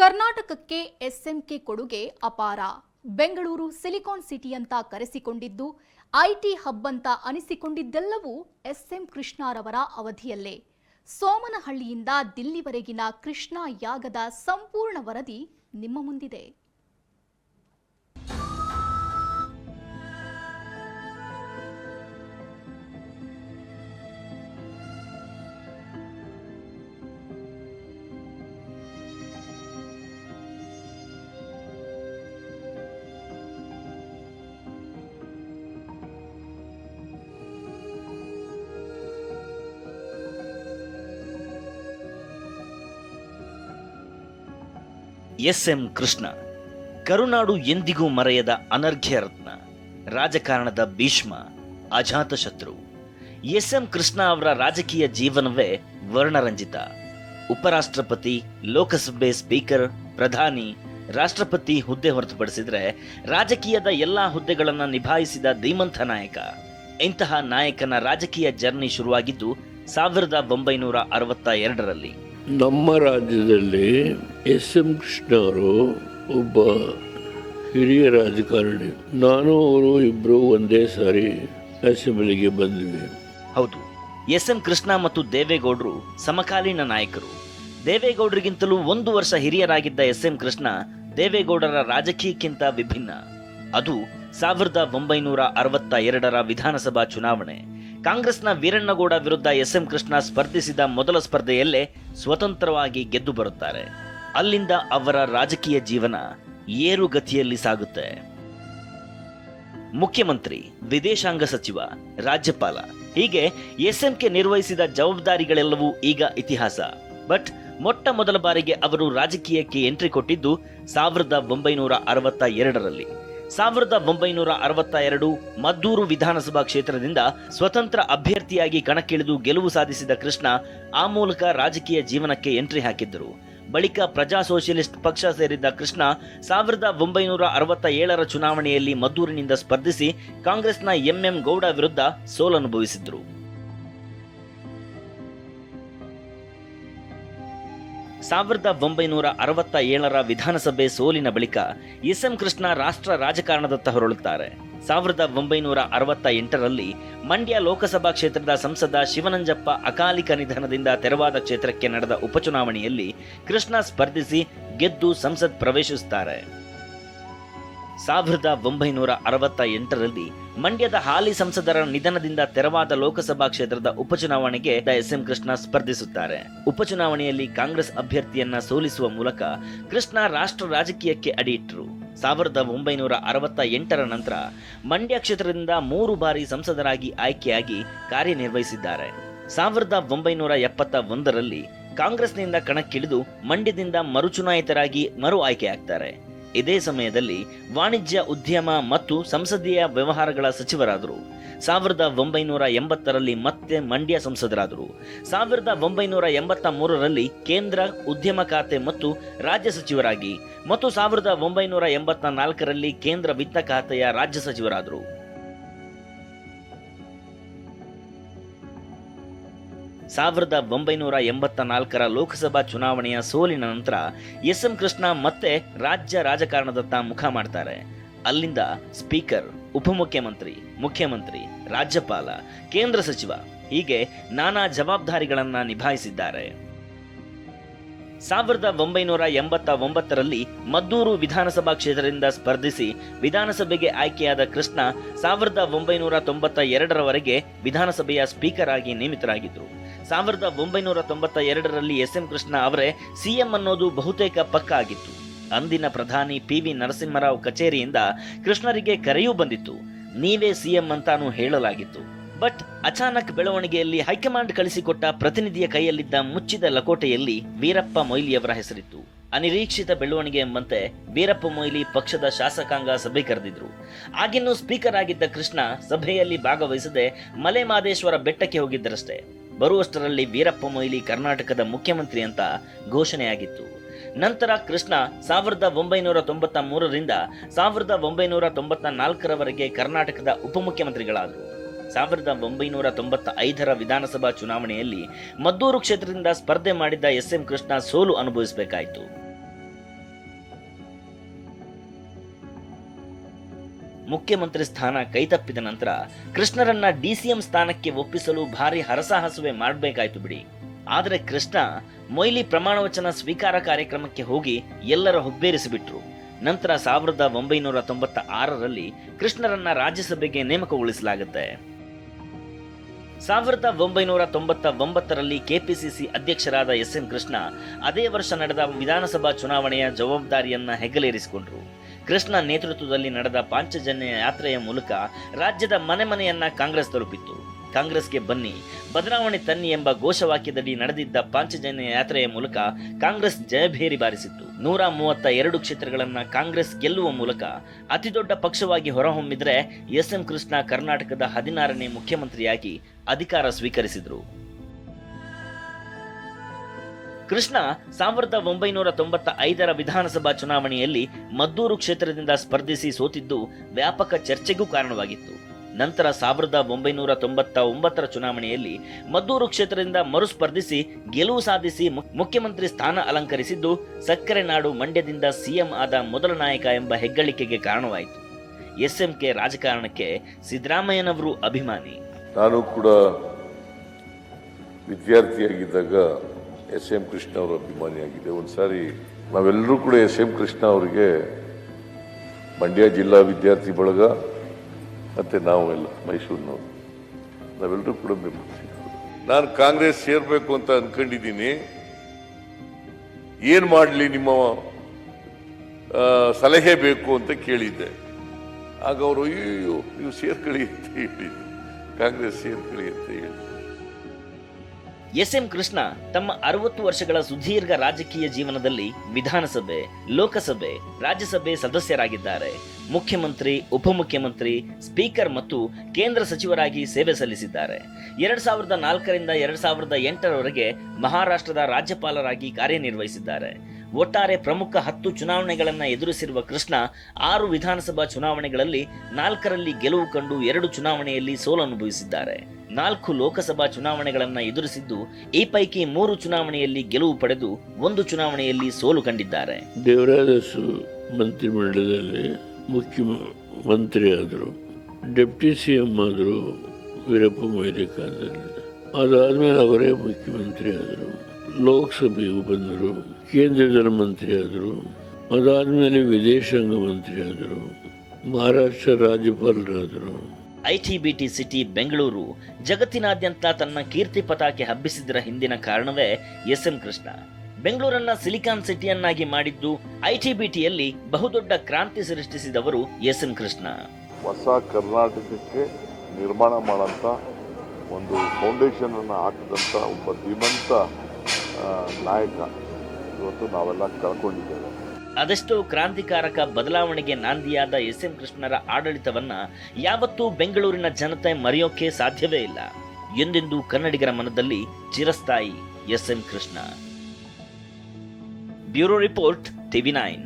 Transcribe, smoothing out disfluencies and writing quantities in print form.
ಕರ್ನಾಟಕಕ್ಕೆ ಎಸ್ಎಂಕೆ ಕೊಡುಗೆ ಅಪಾರ. ಬೆಂಗಳೂರು ಸಿಲಿಕಾನ್ ಸಿಟಿ ಅಂತ ಕರೆಸಿಕೊಂಡಿದ್ದು, ಐಟಿ ಹಬ್ ಅಂತ ಅನಿಸಿಕೊಂಡಿದ್ದೆಲ್ಲವೂ ಎಸ್ಎಂ ಕೃಷ್ಣರವರ ಅವಧಿಯಲ್ಲೇ. ಸೋಮನಹಳ್ಳಿಯಿಂದ ದಿಲ್ಲಿವರೆಗಿನ ಕೃಷ್ಣ ಯಾಗದ ಸಂಪೂರ್ಣ ವರದಿ ನಿಮ್ಮ ಮುಂದಿದೆ. ಎಸ್ಎಂ ಕೃಷ್ಣ ಕರುನಾಡು ಎಂದಿಗೂ ಮರೆಯದ ಅನರ್ಘ್ಯ ರತ್ನ, ರಾಜಕಾರಣದ ಭೀಷ್ಮ, ಅಜಾತಶತ್ರು. ಎಸ್ಎಂ ಕೃಷ್ಣ ಅವರ ರಾಜಕೀಯ ಜೀವನವೇ ವರ್ಣರಂಜಿತ. ಉಪರಾಷ್ಟ್ರಪತಿ, ಲೋಕಸಭೆ ಸ್ಪೀಕರ್, ಪ್ರಧಾನಿ, ರಾಷ್ಟ್ರಪತಿ ಹುದ್ದೆ ಹೊರತುಪಡಿಸಿದರೆ ರಾಜಕೀಯದ ಎಲ್ಲಾ ಹುದ್ದೆಗಳನ್ನು ನಿಭಾಯಿಸಿದ ಧೀಮಂತ ನಾಯಕ. ಇಂತಹ ನಾಯಕನ ರಾಜಕೀಯ ಜರ್ನಿ ಶುರುವಾಗಿದ್ದು 1962ರಲ್ಲಿ. ನಮ್ಮ ರಾಜ್ಯದಲ್ಲಿ ಎಸ್.ಎಂ. ಕೃಷ್ಣ ಅವರು ಒಬ್ಬ ಹಿರಿಯ ರಾಜಕಾರಣಿ. ನಾನು ಅವರು ಇಬ್ಬರು ಒಂದೇ ಸಾರಿ ಅಸೆಂಬ್ಲಿಗೆ ಬಂದ್ವಿ. ಹೌದು, ಎಸ್.ಎಂ. ಕೃಷ್ಣ ಮತ್ತು ದೇವೇಗೌಡರು ಸಮಕಾಲೀನ ನಾಯಕರು. ದೇವೇಗೌಡರಿಗಿಂತಲೂ 1 ವರ್ಷ ಹಿರಿಯರಾಗಿದ್ದ ಎಸ್.ಎಂ. ಕೃಷ್ಣ ದೇವೇಗೌಡರ ರಾಜಕೀಯಕ್ಕಿಂತ ವಿಭಿನ್ನ. ಅದು 1962ರ ವಿಧಾನಸಭಾ ಚುನಾವಣೆ. ಕಾಂಗ್ರೆಸ್ನ ವೀರಣ್ಣಗೌಡ ವಿರುದ್ಧ ಎಸ್.ಎಂ. ಕೃಷ್ಣ ಸ್ಪರ್ಧಿಸಿದ ಮೊದಲ ಸ್ಪರ್ಧೆಯಲ್ಲೇ ಸ್ವತಂತ್ರವಾಗಿ ಗೆದ್ದು ಬರುತ್ತಾರೆ. ಅಲ್ಲಿಂದ ಅವರ ರಾಜಕೀಯ ಜೀವನ ಏರುಗತಿಯಲ್ಲಿ ಸಾಗುತ್ತೆ. ಮುಖ್ಯಮಂತ್ರಿ, ವಿದೇಶಾಂಗ ಸಚಿವ, ರಾಜ್ಯಪಾಲ, ಹೀಗೆ ಎಸ್.ಎಂ.ಕೆ ನಿರ್ವಹಿಸಿದ ಜವಾಬ್ದಾರಿಗಳೆಲ್ಲವೂ ಈಗ ಇತಿಹಾಸ. ಬಟ್ ಮೊಟ್ಟ ಮೊದಲ ಬಾರಿಗೆ ಅವರು ರಾಜಕೀಯಕ್ಕೆ ಎಂಟ್ರಿ ಕೊಟ್ಟಿದ್ದು 1962ರಲ್ಲಿ. 1962 ಮದ್ದೂರು ವಿಧಾನಸಭಾ ಕ್ಷೇತ್ರದಿಂದ ಸ್ವತಂತ್ರ ಅಭ್ಯರ್ಥಿಯಾಗಿ ಕಣಕ್ಕಿಳಿದು ಗೆಲುವು ಸಾಧಿಸಿದ ಕೃಷ್ಣ ಆ ಮೂಲಕ ರಾಜಕೀಯ ಜೀವನಕ್ಕೆ ಎಂಟ್ರಿ ಹಾಕಿದ್ದರು. ಬಳಿಕ ಪ್ರಜಾ ಸೋಷಿಯಲಿಸ್ಟ್ ಪಕ್ಷ ಸೇರಿದ್ದ ಕೃಷ್ಣ 1967ರ ಚುನಾವಣೆಯಲ್ಲಿ ಮದ್ದೂರಿನಿಂದ ಸ್ಪರ್ಧಿಸಿ ಕಾಂಗ್ರೆಸ್ನ ಎಂ.ಎಂ. ಗೌಡ ವಿರುದ್ಧ ಸೋಲನುಭವಿಸಿದ್ರು. 1967ರ ವಿಧಾನಸಭೆ ಸೋಲಿನ ಬಳಿಕ ಎಸ್.ಎಂ. ಕೃಷ್ಣ ರಾಷ್ಟ್ರ ರಾಜಕಾರಣದತ್ತ ಹೊರಳುತ್ತಾರೆ. 1968ರಲ್ಲಿ ಮಂಡ್ಯ ಲೋಕಸಭಾ ಕ್ಷೇತ್ರದ ಸಂಸದ ಶಿವನಂಜಪ್ಪ ಅಕಾಲಿಕ ನಿಧನದಿಂದ ತೆರವಾದ ಕ್ಷೇತ್ರಕ್ಕೆ ನಡೆದ ಉಪಚುನಾವಣೆಯಲ್ಲಿ ಕೃಷ್ಣ ಸ್ಪರ್ಧಿಸಿ ಗೆದ್ದು ಸಂಸತ್ ಪ್ರವೇಶಿಸುತ್ತಾರೆ. 1968ರಲ್ಲಿ ಮಂಡ್ಯದ ಹಾಲಿ ಸಂಸದರ ನಿಧನದಿಂದ ತೆರವಾದ ಲೋಕಸಭಾ ಕ್ಷೇತ್ರದ ಉಪಚುನಾವಣೆಗೆ ಎಸ್.ಎಂ. ಕೃಷ್ಣ ಸ್ಪರ್ಧಿಸುತ್ತಾರೆ. ಉಪಚುನಾವಣೆಯಲ್ಲಿ ಕಾಂಗ್ರೆಸ್ ಅಭ್ಯರ್ಥಿಯನ್ನ ಸೋಲಿಸುವ ಮೂಲಕ ಕೃಷ್ಣ ರಾಷ್ಟ್ರ ರಾಜಕೀಯಕ್ಕೆ ಅಡಿಯಿಟ್ಟರು. 1968ರ ನಂತರ ಮಂಡ್ಯ ಕ್ಷೇತ್ರದಿಂದ 3 ಬಾರಿ ಸಂಸದರಾಗಿ ಆಯ್ಕೆಯಾಗಿ ಕಾರ್ಯನಿರ್ವಹಿಸಿದ್ದಾರೆ. 1971ರಲ್ಲಿ ಕಾಂಗ್ರೆಸ್ನಿಂದ ಕಣಕ್ಕಿಳಿದು ಮಂಡ್ಯದಿಂದ ಮರುಚುನಾಯಿತರಾಗಿ ಮರು ಆಯ್ಕೆಯಾಗ್ತಾರೆ. ಇದೇ ಸಮಯದಲ್ಲಿ ವಾಣಿಜ್ಯ, ಉದ್ಯಮ ಮತ್ತು ಸಂಸದೀಯ ವ್ಯವಹಾರಗಳ ಸಚಿವರಾದರು. 1980ರಲ್ಲಿ ಮತ್ತೆ ಮಂಡ್ಯ ಸಂಸದರಾದರು. 1983ರಲ್ಲಿ ಕೇಂದ್ರ ಉದ್ಯಮ ಖಾತೆ ಮತ್ತು ರಾಜ್ಯ ಸಚಿವರಾಗಿ ಮತ್ತು 1984ರಲ್ಲಿ ಕೇಂದ್ರ ವಿತ್ತ ಖಾತೆಯ ರಾಜ್ಯ ಸಚಿವರಾದರು. 1984ರ ಲೋಕಸಭಾ ಚುನಾವಣೆಯ ಸೋಲಿನ ನಂತರ ಎಸ್.ಎಂ. ಕೃಷ್ಣ ಮತ್ತೆ ರಾಜ್ಯ ರಾಜಕಾರಣದತ್ತ ಮುಖ ಮಾಡ್ತಾರೆ. ಅಲ್ಲಿಂದ ಸ್ಪೀಕರ್, ಉಪಮುಖ್ಯಮಂತ್ರಿ, ಮುಖ್ಯಮಂತ್ರಿ, ರಾಜ್ಯಪಾಲ, ಕೇಂದ್ರ ಸಚಿವ, ಹೀಗೆ ನಾನಾ ಜವಾಬ್ದಾರಿಗಳನ್ನ ನಿಭಾಯಿಸಿದ್ದಾರೆ. 1989ರಲ್ಲಿ ಮದ್ದೂರು ವಿಧಾನಸಭಾ ಕ್ಷೇತ್ರದಿಂದ ಸ್ಪರ್ಧಿಸಿ ವಿಧಾನಸಭೆಗೆ ಆಯ್ಕೆಯಾದ ಕೃಷ್ಣ 1992ರವರೆಗೆ ವಿಧಾನಸಭೆಯ ಸ್ಪೀಕರ್ ಆಗಿ ನೇಮಿತರಾಗಿದ್ದರು. 1992ರಲ್ಲಿ ಎಸ್.ಎಂ. ಕೃಷ್ಣ ಅವರೇ ಸಿಎಂ ಅನ್ನೋದು ಬಹುತೇಕ ಪಕ್ಕ ಆಗಿತ್ತು. ಅಂದಿನ ಪ್ರಧಾನಿ ಪಿ.ವಿ. ನರಸಿಂಹರಾವ್ ಕಚೇರಿಯಿಂದ ಕೃಷ್ಣರಿಗೆ ಕರೆಯೂ ಬಂದಿತ್ತು. ನೀವೇ ಸಿಎಂ ಅಂತಾನೂ ಹೇಳಲಾಗಿತ್ತು. ಬಟ್ ಅಚಾನಕ್ ಬೆಳವಣಿಗೆಯಲ್ಲಿ ಹೈಕಮಾಂಡ್ ಕಳಿಸಿಕೊಟ್ಟ ಪ್ರತಿನಿಧಿಯ ಕೈಯಲ್ಲಿದ್ದ ಮುಚ್ಚಿದ ಲಕೋಟೆಯಲ್ಲಿ ವೀರಪ್ಪ ಮೊಯ್ಲಿಯವರ ಹೆಸರಿತ್ತು. ಅನಿರೀಕ್ಷಿತ ಬೆಳವಣಿಗೆ ಎಂಬಂತೆ ವೀರಪ್ಪ ಮೊಯ್ಲಿ ಪಕ್ಷದ ಶಾಸಕಾಂಗ ಸಭೆ ಕರೆದಿದ್ರು. ಆಗಿನ್ನೂ ಸ್ಪೀಕರ್ ಆಗಿದ್ದ ಕೃಷ್ಣ ಸಭೆಯಲ್ಲಿ ಭಾಗವಹಿಸದೆ ಮಲೆಮಾದೇಶ್ವರ ಬೆಟ್ಟಕ್ಕೆ ಹೋಗಿದ್ದರಷ್ಟೇ. ಬರುವಷ್ಟರಲ್ಲಿ ವೀರಪ್ಪ ಮೊಯ್ಲಿ ಕರ್ನಾಟಕದ ಮುಖ್ಯಮಂತ್ರಿ ಅಂತ ಘೋಷಣೆಯಾಗಿತ್ತು. ನಂತರ ಕೃಷ್ಣ 1993ರಿಂದ 1994ರವರೆಗೆ ಕರ್ನಾಟಕದ ಉಪಮುಖ್ಯಮಂತ್ರಿಗಳಾದರು. 1995ರ ವಿಧಾನಸಭಾ ಚುನಾವಣೆಯಲ್ಲಿ ಮದ್ದೂರು ಕ್ಷೇತ್ರದಿಂದ ಸ್ಪರ್ಧೆ ಮಾಡಿದ್ದ ಎಸ್.ಎಂ. ಕೃಷ್ಣ ಸೋಲು ಅನುಭವಿಸಬೇಕಾಯಿತು. ಮುಖ್ಯಮಂತ್ರಿ ಸ್ಥಾನ ಕೈತಪ್ಪಿದ ನಂತರ ಕೃಷ್ಣರನ್ನ ಡಿಸಿಎಂ ಸ್ಥಾನಕ್ಕೆ ಒಪ್ಪಿಸಲು ಭಾರಿ ಹರಸಾಹಸುವೆ ಮಾಡಬೇಕಾಯ್ತು ಬಿಡಿ. ಆದರೆ ಕೃಷ್ಣ ಮೊಯ್ಲಿ ಪ್ರಮಾಣವಚನ ಸ್ವೀಕಾರ ಕಾರ್ಯಕ್ರಮಕ್ಕೆ ಹೋಗಿ ಎಲ್ಲರ ಹುಬ್ಬೇರಿಸಿಬಿಟ್ರು. ನಂತರ 1996ರಲ್ಲಿ ಕೃಷ್ಣರನ್ನ ರಾಜ್ಯಸಭೆಗೆ ನೇಮಕಗೊಳಿಸಲಾಗುತ್ತೆ. 1999ರಲ್ಲಿ ಕೆಪಿಸಿಸಿ ಅಧ್ಯಕ್ಷರಾದ ಎಸ್.ಎಂ. ಕೃಷ್ಣ ಅದೇ ವರ್ಷ ನಡೆದ ವಿಧಾನಸಭಾ ಚುನಾವಣೆಯ ಜವಾಬ್ದಾರಿಯನ್ನ ಹೆಗಲೇರಿಸಿಕೊಂಡ್ರು. ಕೃಷ್ಣ ನೇತೃತ್ವದಲ್ಲಿ ನಡೆದ ಪಾಂಚಜನ್ಯ ಯಾತ್ರೆಯ ಮೂಲಕ ರಾಜ್ಯದ ಮನೆ ಮನೆಯನ್ನ ಕಾಂಗ್ರೆಸ್ ತಲುಪಿತ್ತು. ಕಾಂಗ್ರೆಸ್ಗೆ ಬನ್ನಿ, ಬದಲಾವಣೆ ತನ್ನಿ ಎಂಬ ಘೋಷವಾಕ್ಯದಡಿ ನಡೆದಿದ್ದ ಪಾಂಚಜನ್ಯ ಯಾತ್ರೆಯ ಮೂಲಕ ಕಾಂಗ್ರೆಸ್ ಜಯಭೇರಿ ಬಾರಿಸಿತ್ತು. 132 ಕ್ಷೇತ್ರಗಳನ್ನ ಕಾಂಗ್ರೆಸ್ ಗೆಲ್ಲುವ ಮೂಲಕ ಅತಿದೊಡ್ಡ ಪಕ್ಷವಾಗಿ ಹೊರಹೊಮ್ಮಿದ್ರೆ ಎಸ್.ಎಂ. ಕೃಷ್ಣ ಕರ್ನಾಟಕದ 16ನೇ ಮುಖ್ಯಮಂತ್ರಿಯಾಗಿ ಅಧಿಕಾರ ಸ್ವೀಕರಿಸಿದ್ರು. ಕೃಷ್ಣ 1995ರ ವಿಧಾನಸಭಾ ಚುನಾವಣೆಯಲ್ಲಿ ಮದ್ದೂರು ಕ್ಷೇತ್ರದಿಂದ ಸ್ಪರ್ಧಿಸಿ ಸೋತಿದ್ದು ವ್ಯಾಪಕ ಚರ್ಚೆಗೂ ಕಾರಣವಾಗಿತ್ತು. ನಂತರ 1999ರ ಚುನಾವಣೆಯಲ್ಲಿ ಮದ್ದೂರು ಕ್ಷೇತ್ರದಿಂದ ಮರುಸ್ಪರ್ಧಿಸಿ ಗೆಲುವು ಸಾಧಿಸಿ ಮುಖ್ಯಮಂತ್ರಿ ಸ್ಥಾನ ಅಲಂಕರಿಸಿದ್ದು ಸಕ್ಕರೆ ನಾಡು ಮಂಡ್ಯದಿಂದ ಸಿಎಂ ಆದ ಮೊದಲ ನಾಯಕ ಎಂಬ ಹೆಗ್ಗಳಿಕೆಗೆ ಕಾರಣವಾಯಿತು. ಎಸ್ಎಂಕೆ ರಾಜಕಾರಣಕ್ಕೆ ಸಿದ್ದರಾಮಯ್ಯನವರು ಅಭಿಮಾನಿ. ನಾನು ಕೂಡ ವಿದ್ಯಾರ್ಥಿಯಾಗಿದ್ದಾಗ ಎಸ್.ಎಂ. ಕೃಷ್ಣ ಅವರ ಅಭಿಮಾನಿಯಾಗಿದೆ. ಒಂದ್ಸಾರಿ ನಾವೆಲ್ಲರೂ ಕೂಡ ಎಸ್.ಎಂ. ಕೃಷ್ಣ ಅವರಿಗೆ ಮಂಡ್ಯ ಜಿಲ್ಲಾ ವಿದ್ಯಾರ್ಥಿ ಬಳಗ ಮತ್ತೆ ನಾವೆಲ್ಲ ಮೈಸೂರಿನವರು ನಾವೆಲ್ಲರೂ ಕೂಡ ಬೆಂಬಲಿಸಿದ್ರು. ನಾನು ಕಾಂಗ್ರೆಸ್ ಸೇರ್ಬೇಕು ಅಂತ ಅನ್ಕೊಂಡಿದ್ದೀನಿ, ಏನ್ ಮಾಡಲಿ ನಿಮ್ಮ ಸಲಹೆ ಬೇಕು ಅಂತ ಕೇಳಿದ್ದೆ. ಆಗ ಅವರು ಅಯ್ಯೋ ನೀವು ಸೇರ್ಕೊಳ್ಳಿ ಅಂತ ಹೇಳಿದ್ರು, ಕಾಂಗ್ರೆಸ್ ಸೇರ್ಕೊಳ್ಳಿ ಅಂತ ಹೇಳಿದ್ರು. ಎಸ್.ಎಂ. ಕೃಷ್ಣ ತಮ್ಮ 60 ವರ್ಷಗಳ ಸುದೀರ್ಘ ರಾಜಕೀಯ ಜೀವನದಲ್ಲಿ ವಿಧಾನಸಭೆ, ಲೋಕಸಭೆ, ರಾಜ್ಯಸಭೆ ಸದಸ್ಯರಾಗಿದ್ದಾರೆ. ಮುಖ್ಯಮಂತ್ರಿ, ಉಪಮುಖ್ಯಮಂತ್ರಿ, ಸ್ಪೀಕರ್ ಮತ್ತು ಕೇಂದ್ರ ಸಚಿವರಾಗಿ ಸೇವೆ ಸಲ್ಲಿಸಿದ್ದಾರೆ. 2004ರಿಂದ 2008ರವರೆಗೆ ಮಹಾರಾಷ್ಟ್ರದ ರಾಜ್ಯಪಾಲರಾಗಿ ಕಾರ್ಯನಿರ್ವಹಿಸಿದ್ದಾರೆ. ಒಟ್ಟಾರೆ ಪ್ರಮುಖ 10 ಚುನಾವಣೆಗಳನ್ನು ಎದುರಿಸಿರುವ ಕೃಷ್ಣ 6 ವಿಧಾನಸಭಾ ಚುನಾವಣೆಗಳಲ್ಲಿ 4ರಲ್ಲಿ ಗೆಲುವು ಕಂಡು 2 ಚುನಾವಣೆಯಲ್ಲಿ ಸೋಲನುಭವಿಸಿದ್ದಾರೆ. 4 ಲೋಕಸಭಾ ಚುನಾವಣೆಗಳನ್ನು ಎದುರಿಸಿದ್ದು ಈ ಪೈಕಿ 3 ಚುನಾವಣೆಯಲ್ಲಿ ಗೆಲುವು ಪಡೆದು 1 ಚುನಾವಣೆಯಲ್ಲಿ ಸೋಲು ಕಂಡಿದ್ದಾರೆ. ದೇವರಾಜ ಮಂತ್ರಿಮಂಡಲದಲ್ಲಿ ಮುಖ್ಯಮಂತ್ರಿ ಆದರು, ಡೆಪ್ಟಿ ಸಿಎಂ ಆದರು ವೀರಪ್ಪ ಮೊಯ್ಲಿ ಕಾಲದಲ್ಲಿ. ಅದಾದ್ಮೇಲೆ ಅವರೇ ಮುಖ್ಯಮಂತ್ರಿ ಆದರು, ಲೋಕಸಭೆಗೂ ಬಂದರು, ಕೇಂದ್ರದ ಮಂತ್ರಿ ಆದರು, ಅದಾದ್ಮೇಲೆ ವಿದೇಶಾಂಗ ಮಂತ್ರಿ ಆದರು, ಮಹಾರಾಷ್ಟ್ರ ರಾಜ್ಯಪಾಲರಾದರು. ಐಟಿಬಿಟಿ ಸಿಟಿ ಬೆಂಗಳೂರು ಜಗತ್ತಿನಾದ್ಯಂತ ತನ್ನ ಕೀರ್ತಿ ಪತಾಕೆ ಹಬ್ಬಿಸಿದರ ಹಿಂದಿನ ಕಾರಣವೇ ಎಸ್.ಎಂ. ಕೃಷ್ಣ. ಬೆಂಗಳೂರನ್ನ ಸಿಲಿಕಾನ್ ಸಿಟಿಯನ್ನಾಗಿ ಮಾಡಿದ್ದು ಐಟಿಬಿಟಿಯಲ್ಲಿ ಬಹುದೊಡ್ಡ ಕ್ರಾಂತಿ ಸೃಷ್ಟಿಸಿದವರು ಎಸ್.ಎಂ. ಕೃಷ್ಣ. ಹೊಸ ಕರ್ನಾಟಕಕ್ಕೆ ನಿರ್ಮಾಣ ಮಾಡಂತ ಒಂದು ಫೌಂಡೇಶನ್ ಅನ್ನು ಹಾಕಿದಂಥ ಒಬ್ಬ ಧೀಮಂತ ನಾಯಕ ಇವತ್ತು ನಾವೆಲ್ಲ ಕಳ್ಕೊಂಡಿದ್ದೇವೆ. ಅದೆಷ್ಟೋ ಕ್ರಾಂತಿಕಾರಕ ಬದಲಾವಣೆಗೆ ನಾಂದಿಯಾದ ಎಸ್.ಎಂ. ಕೃಷ್ಣರ ಆಡಳಿತವನ್ನ ಯಾವತ್ತೂ ಬೆಂಗಳೂರಿನ ಜನತೆ ಮರೆಯೋಕೆ ಸಾಧ್ಯವೇ ಇಲ್ಲ. ಎಂದೆಂದೂ ಕನ್ನಡಿಗರ ಮನದಲ್ಲಿ ಚಿರಸ್ಥಾಯಿ S M. Krishna. Bureau report, TV9.